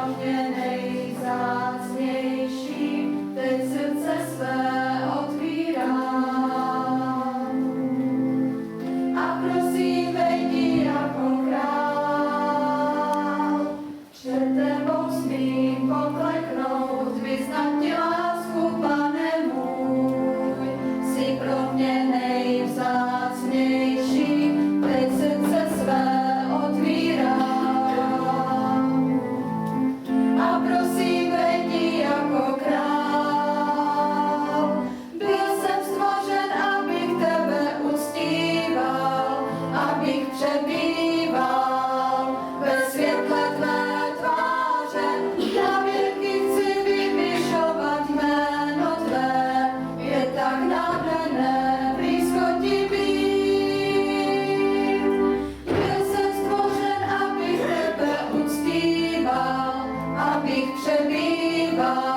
mě nejvzácnější, teď srdce své otvírám. A prosím, vejdi jako král, před tebou smím pokleknout, vyznat ti lásku, Pane můj, jsi pro mě nejvzácnější, teď srdce své otvírám. A prosím, vejdi jako král, byl jsem stvořen, abych tebe uctíval, abych přebýval ve světle tvé tváře. Na věky chci vyvyšovat jméno tvé, je tak nádherné blízko ti být. Byl jsem stvořen, abych tebe uctíval, abych přebýval